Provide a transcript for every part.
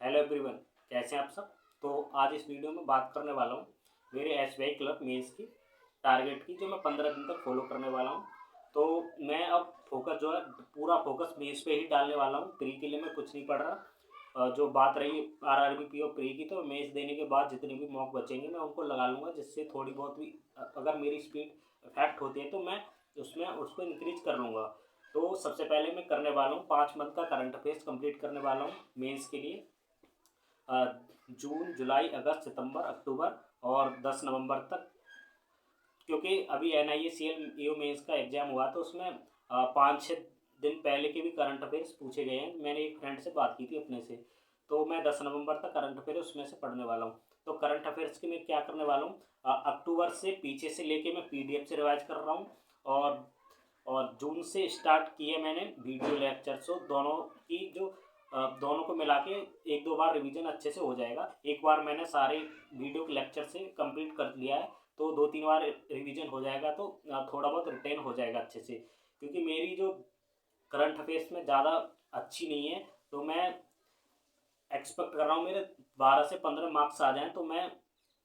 Hello everyone, कैसे हैं आप सब। तो आज इस वीडियो में बात करने वाला हूँ मेरे एसबीआई क्लर्क मेंस की टारगेट की, जो मैं 15 दिन तक फॉलो करने वाला हूँ। तो मैं अब फोकस जो है पूरा फोकस मेंस पे ही डालने वाला हूँ। प्री के लिए मैं कुछ नहीं पढ़ रहा। जो बात रही आरआरबी और प्री की, तो मेंस देने के बाद जितने भी मॉक बचेंगे मैं उनको लगा लूँगा, जिससे थोड़ी बहुत भी अगर मेरी स्पीड इफेक्ट होती है तो मैं उसमें उसको इंक्रीज कर लूँगा। तो सबसे पहले मैं करने वाला हूँ 5 मंथ का करंट अफेयर्स कंप्लीट करने वाला हूँ मेंस के लिए। जून, जुलाई, अगस्त, सितंबर, अक्टूबर और 10 नवंबर तक, क्योंकि अभी NIACL EO मेंस का एग्जाम हुआ तो उसमें 5-6 दिन पहले के भी करंट अफेयर्स पूछे गए हैं। मैंने एक फ्रेंड से बात की थी अपने से, तो मैं 10 नवंबर तक करंट अफेयर उसमें से पढ़ने वाला हूँ। तो करंट अफेयर्स की मैं क्या करने वाला हूँ, अक्टूबर से पीछे से लेके मैं PDF से रिवाइज कर रहा हूँ। और जून से स्टार्ट किए मैंने वीडियो लेक्चर, सो दोनों की जो दोनों को मिला के एक दो बार रिवीजन अच्छे से हो जाएगा। एक बार मैंने सारे वीडियो लेक्चर से कंप्लीट कर लिया है, तो 2-3 बार रिवीजन हो जाएगा, तो थोड़ा बहुत रिटेन हो जाएगा अच्छे से। क्योंकि मेरी जो करंट अफेयर्स में ज़्यादा अच्छी नहीं है, तो मैं एक्सपेक्ट कर रहा हूँ मेरे 12 से 15 मार्क्स आ जाएँ। तो मैं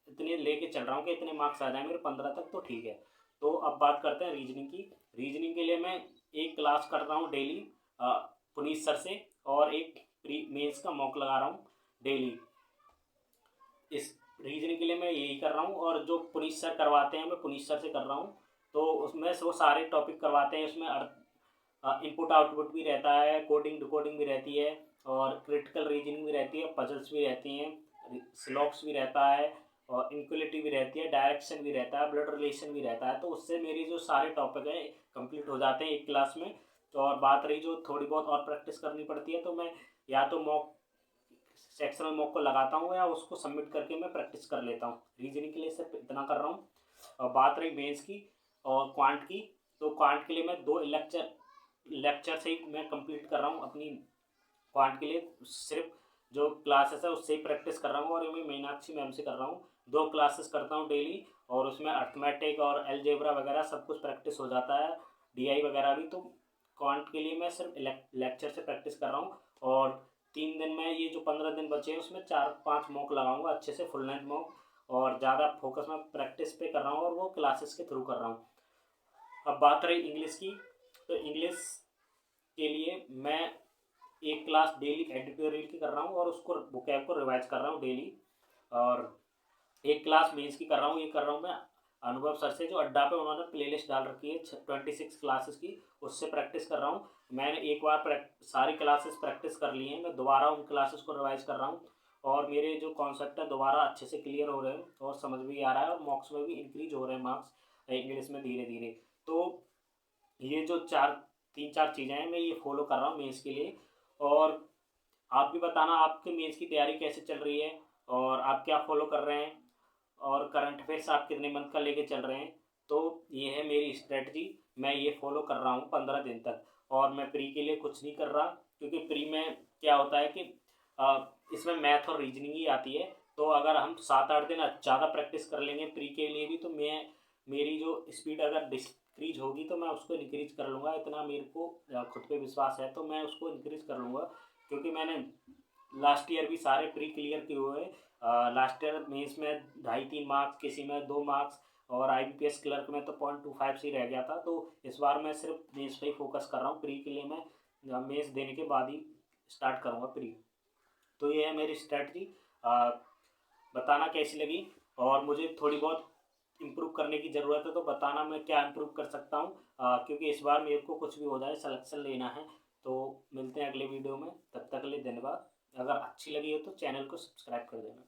इतने लेके चल रहा हूँ कि इतने मार्क्स आ जाए मेरे 15 तक, तो ठीक है। तो अब बात करते हैं रीजनिंग की। रीजनिंग के लिए मैं एक क्लास कर रहा हूँ डेली पुनीत सर से, और एक प्री मेंस का मॉक लगा रहा हूँ डेली। इस रीजनिंग के लिए मैं यही कर रहा हूँ, और जो पुनीत सर करवाते हैं मैं पुनीत सर से कर रहा हूँ। तो उसमें से वो सारे टॉपिक करवाते हैं। उसमें इनपुट आउटपुट भी रहता है, कोडिंग डिकोडिंग भी रहती है, और क्रिटिकल रीजनिंग भी रहती है, पजल्स भी रहती हैं, स्लॉक्स भी रहता है, और इनक्वलिटी भी रहती है, डायरेक्शन भी रहता है, ब्लड रिलेशन भी रहता है। तो उससे मेरी जो सारे टॉपिक हैं कंप्लीट हो जाते हैं एक क्लास में। तो और बात रही जो थोड़ी बहुत और प्रैक्टिस करनी पड़ती है, तो मैं या तो मॉक सेक्शनल मॉक को लगाता हूँ या उसको सबमिट करके मैं प्रैक्टिस कर लेता हूँ। रीजनिंग के लिए सिर्फ इतना कर रहा हूँ। और बात रही मेंस की और क्वांट की, तो क्वांट के लिए मैं 2 लेक्चर से ही मैं कंप्लीट कर रहा हूँ अपनी क्वांट के लिए। सिर्फ जो क्लासेस है उससे ही प्रैक्टिस कर रहा हूँ, और ये मैं मीनाक्षी मैम से कर रहा हूँ। 2 क्लासेस करता हूँ डेली, और उसमें अर्थमेटिक और अलजेब्रा वगैरह सब कुछ प्रैक्टिस हो जाता है, DI वगैरह भी। तो क्वांट के लिए मैं सिर्फ लेक्चर से प्रैक्टिस कर रहा हूँ। और 3 दिन में, ये जो 15 दिन बचे हैं उसमें 4-5 मॉक लगाऊंगा अच्छे से, फुल लेंथ मॉक। और ज़्यादा फोकस मैं प्रैक्टिस पे कर रहा हूँ, और वो क्लासेस के थ्रू कर रहा हूँ। अब बात रही इंग्लिश की, तो इंग्लिश के लिए मैं एक क्लास डेली एडिटोरियल की कर रहा हूँ, और उसको वोकैब को रिवाइज कर रहा हूँ डेली। और एक क्लास मेंस की कर रहा हूँ। ये कर रहा हूँ मैं अनुभव सर से, जो अड्डा पे उन्होंने प्लेलिस्ट डाल रखी है 26 क्लासेस की, उससे प्रैक्टिस कर रहा हूँ। मैंने एक बार सारी क्लासेस प्रैक्टिस कर ली हैं, मैं दोबारा उन क्लासेस को रिवाइज कर रहा हूँ। और मेरे जो कॉन्सेप्ट है दोबारा अच्छे से क्लियर हो रहे हैं, और समझ भी आ रहा है, और मॉक्स में भी इंक्रीज हो रहे हैं मार्क्स इंग्लिश में धीरे धीरे। तो ये जो 3-4 चीज़ें हैं मैं ये फॉलो कर रहा हूँ मेंस के लिए। और आप भी बताना आपके मेंस की तैयारी कैसे चल रही है, और आप क्या फॉलो कर रहे हैं, और करंट अफेयर्स आप कितने मंथ का लेके चल रहे हैं। तो ये है मेरी स्ट्रेटजी, मैं ये फॉलो कर रहा हूँ 15 दिन तक। और मैं प्री के लिए कुछ नहीं कर रहा, क्योंकि प्री में क्या होता है कि इसमें मैथ और रीजनिंग ही आती है। तो अगर हम 7-8 दिन ज़्यादा प्रैक्टिस कर लेंगे प्री के लिए भी, तो मेरी जो स्पीड अगर डिक्रीज होगी तो मैं उसको इंक्रीज कर लूँगा। इतना मेरे को खुद पे विश्वास है, तो मैं उसको इंक्रीज कर लूँगा। क्योंकि मैंने लास्ट ईयर भी सारे प्री क्लियर किए हुए हैं। लास्ट ईयर मेंस में 2.5-3 मार्क्स, किसी में 2 मार्क्स, और IBPS क्लर्क में तो 0.25 से ही रह गया था। तो इस बार मैं सिर्फ मेंस पे ही फोकस कर रहा हूँ। प्री के लिए मैं मेंस देने के बाद ही स्टार्ट करूँगा प्री। तो ये है मेरी स्ट्रेटजी। बताना कैसी लगी, और मुझे थोड़ी बहुत इम्प्रूव करने की ज़रूरत है तो बताना मैं क्या इम्प्रूव कर सकता हूँ। क्योंकि इस बार मेरे को कुछ भी हो जाए सिलेक्शन लेना है। तो मिलते हैं अगले वीडियो में, तब तक के लिए धन्यवाद। अगर अच्छी लगी हो तो चैनल को सब्सक्राइब कर देना।